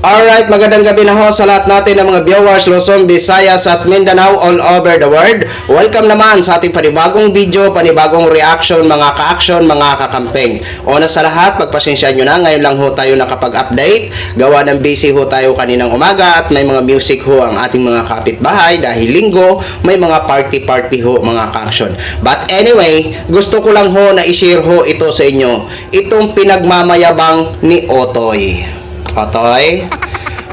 Alright, magandang gabi na ho sa lahat natin ng mga viewers Luzon, Visayas at Mindanao all over the world. Welcome naman sa ating panibagong video, panibagong reaction, mga ka-action, mga kakampeng. Una sa lahat, pagpasensya nyo na, ngayon lang ho tayo nakapag-update. Gawa ng busy ho tayo kaninang umaga at may mga music ho ang ating mga kapitbahay dahil linggo, may mga party-party ho mga ka-action. But anyway, gusto ko lang ho na i-share ho ito sa inyo. Itong pinagmamayabang ni Otoy. Otoy,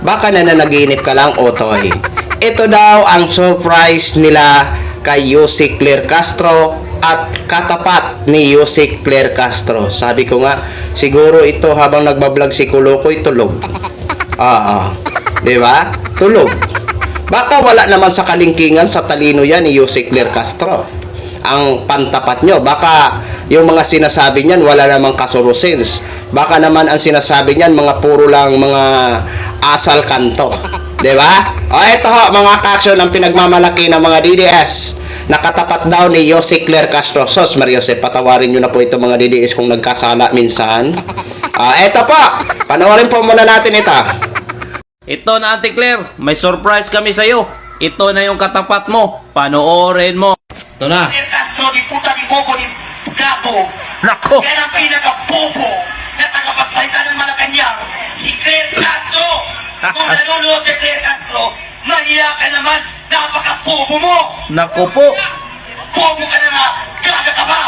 baka nananaginip ka lang, Otoy. Ito daw ang surprise nila kay Yusik Claire Castro at katapat ni Yusik Claire Castro. Sabi ko nga, siguro ito habang nagbablog si Kulukoy, tulog. Di ba? Tulog. Baka wala naman sa kalingkingan sa talino yan ni Yusik Claire Castro. Ang pantapat nyo, baka yung mga sinasabi niyan wala namang kasurusins. Baka naman ang sinasabi niyan mga puro lang mga asal kanto. 'Di ba? O ito ho mga ka-action ang pinagmamalaki ng mga DDS. Nakatapat daw ni Yusik Claire Castro. Sos Mariose, patawarin niyo na po ito mga DDS kung nagkasala minsan. Ito po. Panoorin po muna natin ito. Ito na, Ate Claire, may surprise kami sa'yo. Ito na yung katapat mo. Panoorin mo. Ito na. Claire Castro, di puta, di bobo, di gato. Nako. Yan ang pinaka-bobo na tagapagsalita ng Malacanang, si Claire Castro. Kung nanonood kay Claire Castro, mahiya ka naman, napaka-bobo mo. Nako po. Bobo ka na nga, gaga ka ba?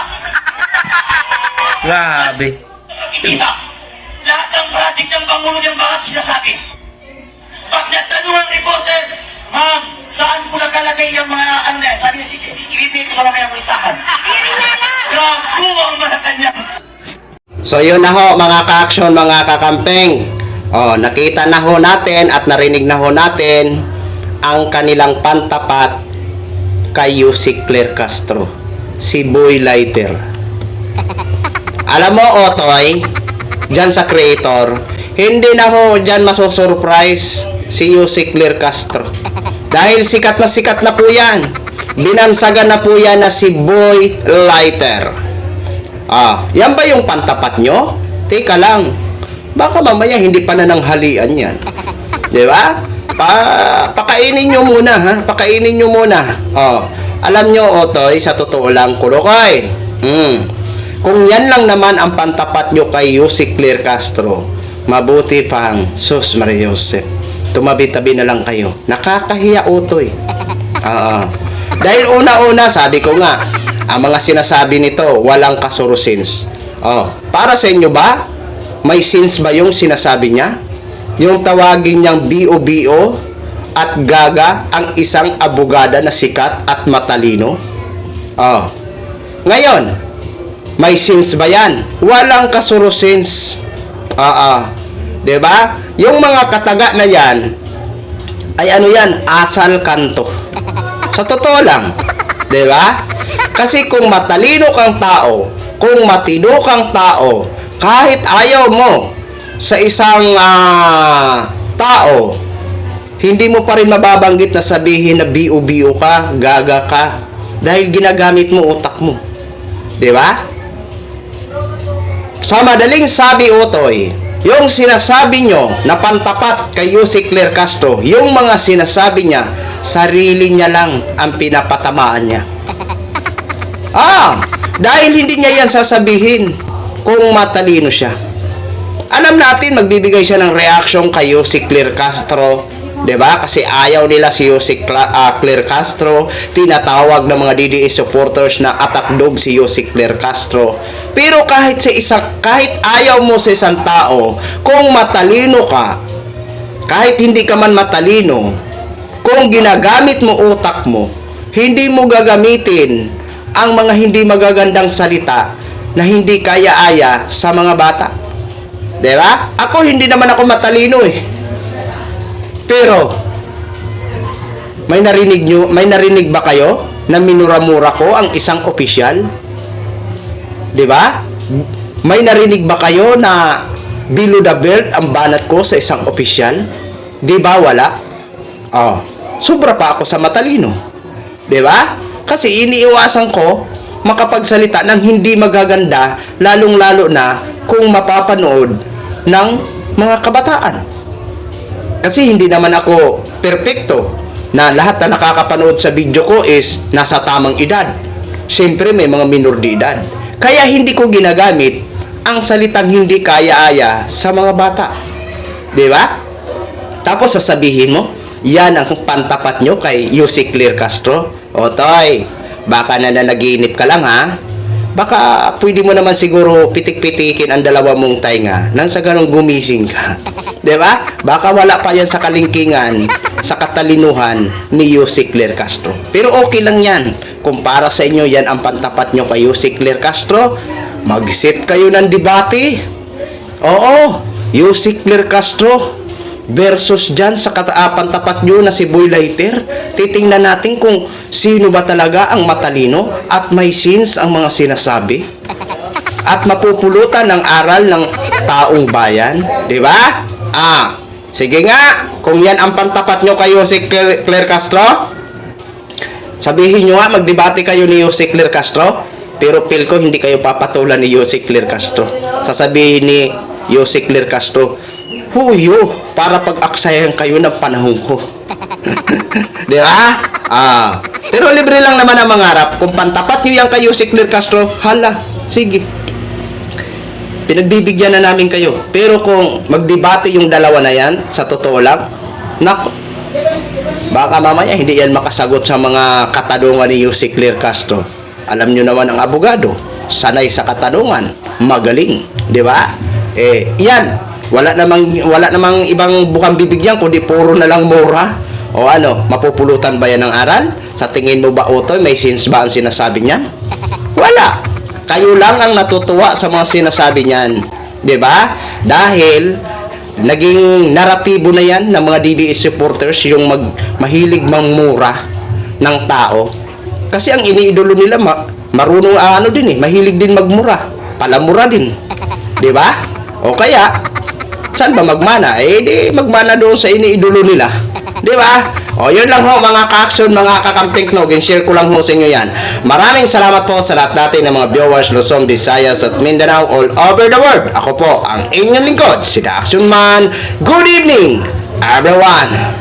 Grabe. Iba, lahat ng project ng Pangulo ng Bakat sinasabi. Pag natanong ang reporter, ma'am, saan ko nakalagay yung mga ano na yan? Sabi niya, sige, ibibigay ko sa mamayang listahan. Gago ang Malacanang. So yun na ho mga ka-action, mga kakampeng. Nakita na ho natin at narinig na ho natin ang kanilang pantapat kay Yusik Claire Castro, si Boy Lighter. Alam mo, Otoy, dyan sa creator, hindi na ho dyan masusurprise si Yusik Claire Castro. Dahil sikat na po yan. Binansagan na po yan na si Boy Lighter. Yan ba yung pantapat nyo? Teka lang. Baka mamaya hindi pa nananghalian yan. Di ba? Pakainin nyo muna, ha? Pakainin nyo muna. Alam nyo, Otoy, sa totoo lang, Kulukoy. Kung yan lang naman ang pantapat nyo kay Yusik Claire Castro, mabuti pang sus Maria Joseph. Tumabi-tabi na lang kayo. Nakakahiya, Otoy. Dahil una-una, sabi ko nga, ang mga sinasabi nito, walang kasurusins. Para sa inyo ba? May sins ba yung sinasabi niya? Yung tawagin niyang BO-BO at gaga ang isang abogada na sikat at matalino? Ngayon, may sins ba yan? Walang kasurusins. Diba? Yung mga kataga na yan, ay ano yan? Asal kanto. Sa totoo lang. Diba? Kasi kung matalino kang tao, kung matino kang tao, kahit ayaw mo sa isang tao, hindi mo pa rin mababanggit na sabihin na BO-BO ka, gaga ka, dahil ginagamit mo utak mo. Diba? Sa madaling sabi, Otoy, yung sinasabi nyo na pantapat kay Yusik Claire Castro, yung mga sinasabi niya, sarili niya lang ang pinapatamaan niya. Dahil hindi niya yan sasabihin kung matalino siya. Alam natin, magbibigay siya ng reaction kay Yusik Claire Castro, diba? Kasi ayaw nila si Yusik Claire Castro. Tinatawag ng mga DDS supporters na attack dog si Yusik Claire Castro. Pero kahit ayaw mo sa isang tao, kung matalino ka, kahit hindi ka man matalino, kung ginagamit mo utak mo, hindi mo gagamitin ang mga hindi magagandang salita na hindi kaya-aya sa mga bata. Diba? Ako, hindi naman ako matalino eh. Pero, may narinig ba kayo na minura-mura ko ang isang opisyal? Diba? May narinig ba kayo na below the belt ang banat ko sa isang opisyal? Diba wala? Sobra pa ako sa matalino. Diba? Kasi iniiwasan ko makapagsalita ng hindi magaganda, lalong-lalo na kung mapapanood ng mga kabataan. Kasi hindi naman ako perpekto na lahat na nakakapanood sa video ko is nasa tamang edad. Siyempre may mga minor de edad. Kaya hindi ko ginagamit ang salitang hindi kaya-aya sa mga bata. Di ba? Tapos sasabihin mo, yan ang pantapat nyo kay Yusek Claire Castro. O Toy, baka nanaginip ka lang ha? Baka pwede mo naman siguro pitik-pitikin ang dalawa mong tainga nang sa ganong gumising ka. Diba? Baka wala pa yan sa kalingkingan, sa katalinuhan ni Yusek Claire Castro. Pero okay lang yan. Kung para sa inyo yan ang pantapat nyo kay Yusek Claire Castro, mag-set kayo ng debate. Oo, Yusek Claire Castro versus dyan sa pantapat nyo na si Boy Lighter. Titingnan natin kung sino ba talaga ang matalino at may sense ang mga sinasabi at mapupulutan ng aral ng taong bayan, di ba? Sige nga, kung yan ang pantapat nyo kay Yusek Claire Castro, sabihin nyo nga, magdebate kayo ni Yusek Claire Castro, pero feel ko hindi kayo papatulan ni Yusek Claire Castro. Sasabihin ni Yusek Claire Castro, huyo, para pag-aksayan kayo ng panahon ko. Di ba? Pero libre lang naman ang mangarap. Kung pantapat nyo yan kay Yusek Claire Castro, hala, sige. Pinagbibigyan na namin kayo. Pero kung magdebate yung dalawa na yan, sa totoo lang, nako, baka mamaya hindi yan makasagot sa mga katanungan ni Yusek Claire Castro. Alam nyo naman ang abogado, sanay sa katanungan, magaling. Di ba? Yan. Wala namang ibang bukang bibigyan kundi puro na lang mura. O ano, mapupulutan ba yan ng aral? Sa tingin mo ba, Otoy, may sense ba ang sinasabi niyan? Wala. Kayo lang ang natutuwa sa mga sinasabi niyan. 'Di ba? Dahil naging naratibo na yan ng mga DDS supporters yung mahilig mangmura ng tao. Kasi ang iniidolo nila marunong mahilig din magmura. Palamura din. 'Di ba? O kaya saan ba magmana? Di magmana doon sa iniidolo nila. Di ba? O yun lang ho mga ka-action, mga kakamping no. Share ko lang ho sa inyo yan. Maraming salamat po sa lahat natin ng mga viewers Luzon, Visayas at Mindanao all over the world. Ako po ang inyong lingkod, si The Action Man. Good evening, everyone!